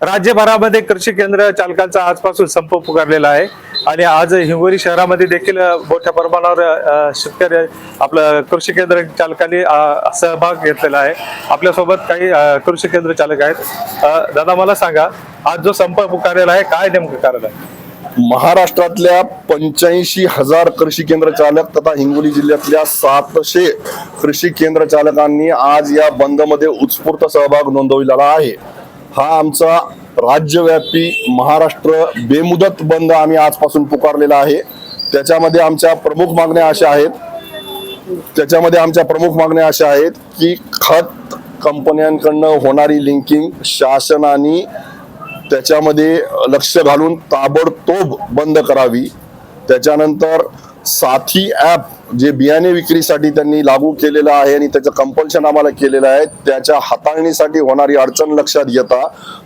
राज्यभरामध्ये कृषी केंद्र चालकांचा आजपासून संप पुकारलेला आहे आणि आज हिंगोली शहरामध्ये देखील मोठ्या प्रमाणावर शेतकरी आपलं कृषी केंद्र चालकांनी सहभाग घेतलेला आहे। आपल्यासोबत काही कृषी केंद्र चालक आहेत। दादा मला सांगा, आज जो संप पुकारलेला आहे काय नेमकं कारण आहे? महाराष्ट्रातल्या 85,000 कृषी केंद्र चालक तथा हिंगोली जिल्ह्यातल्या 700 कृषी केंद्र चालकांनी आज या बंद मध्ये उत्स्फूर्त सहभाग नोंदविलेला आहे। हा आमचा राज्यव्यापी महाराष्ट्र बेमुदत बंद आम्ही आजपासून पुकारलेला आहे। त्याच्यामध्ये आमच्या प्रमुख मागण्या अशा आहेत की खत कंपन्यांकडनं होणारी लिंकिंग शासनाने त्याच्यामध्ये लक्ष घालून ताबडतोब बंद करावी। त्याच्यानंतर साथी ॲप जे बियाणे विक्रीसाठी त्यांनी लागू केलेलं आहे आणि त्याचं कंपल्शन आम्हाला केलेलं आहे, त्याच्या हाताळणीसाठी होणारी अडचण लक्षात घेता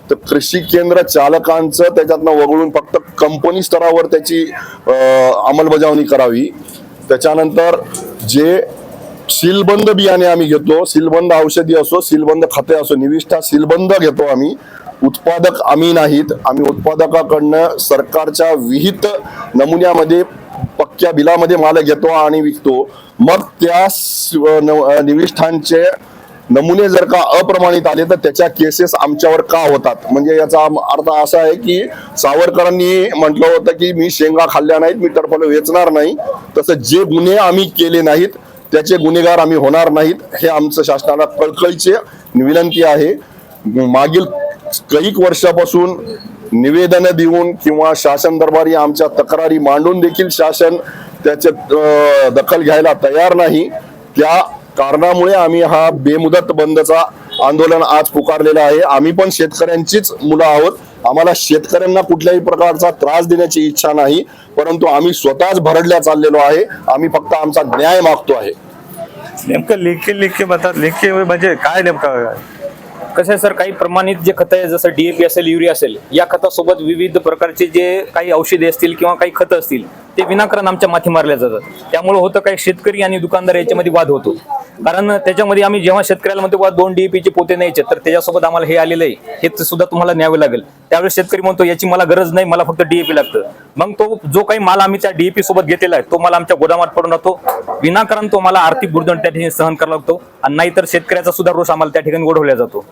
तर कृषी केंद्र चालकांचं त्याच्यातनं वगळून फक्त कंपनी स्तरावर त्याची अंमलबजावणी करावी। त्याच्यानंतर जे सीलबंद बियाणे आम्ही घेतो, सीलबंद औषधी असो, सीलबंद खते असो, निविष्ठा सीलबंद घेतो आम्ही, उत्पादक आम्ही नाहीत। आम्ही उत्पादकाकडनं सरकारच्या विहित नमुन्यामध्ये पक्क्या बिलामध्ये माल घेतो आणि विकतो। मग त्या निविष्ठांचे नमुने जर का अप्रमाणित आले तर त्याच्या केसेस आमच्यावर का होतात? म्हणजे याचा अर्थ असा आहे की सावरकरांनी म्हटलं होतं की मी शेंगा खाल्ल्या नाहीत, मी टरफलं वेचणार नाही। तसं जे गुन्हे आम्ही केले नाहीत त्याचे गुन्हेगार आम्ही होणार नाहीत, हे आमचं शासनाला कळकळीचे विनंती आहे। मागील कैक वर्षापासून निवेदन देऊन किंवा शासन दरबारी आमच्या तक्रारी मांडून देखील शासन त्याचे दखल घ्यायला तयार नाही। त्या कारणामुळे आम्ही हा बेमुदत बंदचा आंदोलन आज पुकारलेला आहे। आम्ही पण शेतकऱ्यांचीच मुलं आहोत, आम्हाला शेतकऱ्यांना कुठल्याही प्रकारचा त्रास देण्याची इच्छा नाही, परंतु आम्ही स्वतःच भरडल्या चाललेलो आहे। आम्ही फक्त आमचा न्याय मागतो आहे। नेमकं लिंकिंग म्हणतात, लिंकिंग म्हणजे काय नेमकं? कसं आहे सर, काही प्रमाणित जे खतं आहे जसं DAP असेल, युरिया असेल, या खतासोबत विविध प्रकारचे जे काही औषधे असतील किंवा काही खतं असतील ते विनाकारण आमच्या माथी मारल्या जातात। त्यामुळे होतं काही शेतकरी आणि दुकानदार याच्यामध्ये वाद होतो। कारण त्याच्यामध्ये आम्ही जेव्हा शेतकऱ्याला म्हणतो 2 DAP चे पोते न्यायचे तर त्याच्यासोबत आम्हाला हे आलेलं आहे, हे सुद्धा तुम्हाला न्यावे लागेल। त्यावेळेस शेतकरी म्हणतो याची मला गरज नाही, मला फक्त DAP लागतं। मग तो जो काही माल आम्ही त्या DAP सोबत घेतलेला आहे तो माल आमच्या गोदामात पडून राहतो, विनाकारण तो मला आर्थिक बुर्धन त्या ठिकाणी सहन करावा लागतो आणि नाहीतर शेतकऱ्याचा सुद्धा रोष आम्हाला त्या ठिकाणी ओढवला जातो।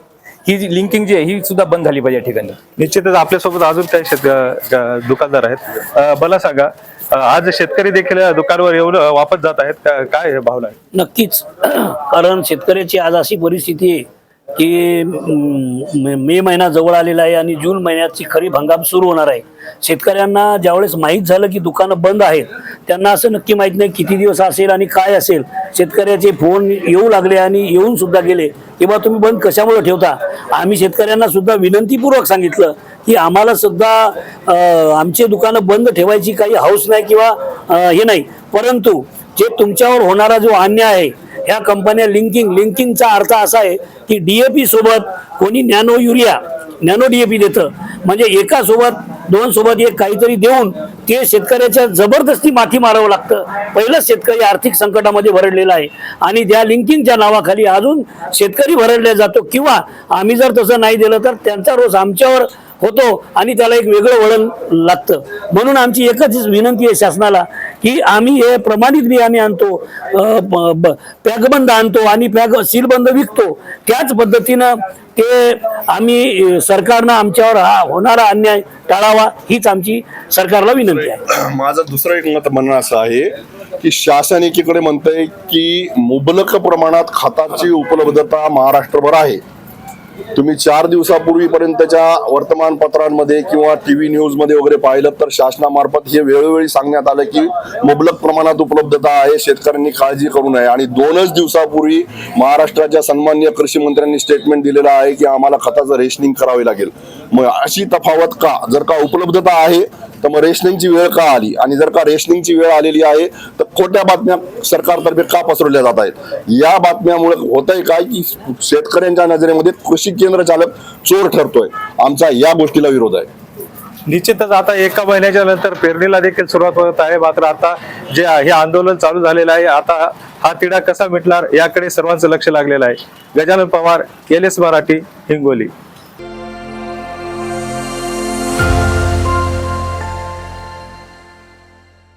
ही लिंकिंग जी आहे ही सुद्धा बंद झाली पाहिजे या ठिकाणी। निश्चितच आपल्यासोबत अजून काही दुकानदार आहेत। मला सांगा, आज शेतकरी देखील दुकानावर येऊन वापस जात आहेत, काय भावना आहे? नक्कीच, कारण शेतकऱ्याची आज अशी परिस्थिती आहे की मे महिना जवळ आलेला आहे आणि जून महिन्याची खरीप हंगाम सुरू होणार आहे। शेतकऱ्यांना ज्यावेळेस माहीत झालं की दुकानं बंद आहेत, त्यांना असं नक्की माहीत नाही किती दिवस असेल आणि काय असेल। शेतकऱ्याचे फोन येऊ लागले आणि येऊन सुद्धा गेले की बा तुम्ही बंद कशामुळे ठेवता। आम्ही शेतकऱ्यांना सुद्धा विनंतीपूर्वक सांगितलं की आम्हाला सुद्धा आमचे दुकानं बंद ठेवायची काही हौस नाही किंवा हे नाही, परंतु जे तुमच्यावर होणारा जो अन्याय आहे, ह्या कंपन्या लिंकिंगचा अर्थ असा आहे की DAP सोबत कोणी नॅनो युरिया, नॅनो DAP देतं, म्हणजे एका सोबत 2 सोबत 1 काहीतरी देऊन ते शेतकऱ्याच्या जबरदस्ती माथी मारावं लागतं। पहिलंच शेतकरी आर्थिक संकटामध्ये भरडलेला आहे आणि त्या लिंकिंगच्या नावाखाली अजून शेतकरी भरडला जातो किंवा आम्ही जर तसं नाही दिलं तर त्यांचा रोष आमच्यावर होतो आणि त्याला एक वेगळं वळण लागतं। म्हणून आमची एकच विनंती आहे शासनाला की आम्ही हे प्रमाणित बियाणे आणतो, पॅकबंद आणतो आणि सीलबंद विकतो, त्याच पद्धतीनं ते आम्ही सरकारनं आमच्यावर हा होणारा अन्याय टाळावा, हीच आमची सरकारला विनंती आहे। माझं दुसरं एक मत म्हणणं असं आहे की शासन एकीकडे म्हणतंय की मुबलक प्रमाणात खताची उपलब्धता महाराष्ट्रभर आहे। तुम्ही 4 दिवसापूर्वीपर्यंतच्या वर्तमानपत्रांमध्ये किंवा TV न्यूज मध्ये वगैरे पाहिलं तर शासनामार्फत हे वेळोवेळी सांगण्यात आलं की मुबलक प्रमाणात उपलब्धता आहे, शेतकऱ्यांनी काळजी करू नये। आणि 2च दिवसापूर्वी महाराष्ट्राच्या सन्माननीय कृषी मंत्र्यांनी स्टेटमेंट दिलेलं आहे की आम्हाला खताचं रेशनिंग करावे लागेल। मग अशी तफावत का? जर का उपलब्धता आहे तर मग रेशनिंगची वेळ का आली? आणि जर का रेशनिंगची वेळ आलेली आहे तर खोट्या बातम्या सरकारतर्फे का पसरवल्या जात आहेत? या बातम्यामुळे होतंय काय की शेतकऱ्यांच्या नजरेमध्ये कृषी केंद्र चालक चोर ठरतोय। आमचा या गोष्टीला विरोध आहे। निश्चितच आता 1 महिन्याच्या नंतर पेरणीला देखील सुरुवात होत आहे, मात्र आता जे हे आंदोलन चालू झालेलं आहे, आता हा तिढा कसा मिटणार याकडे सर्वांचं लक्ष लागलेलं आहे। गजानन पवार, LS मराठी, हिंगोली।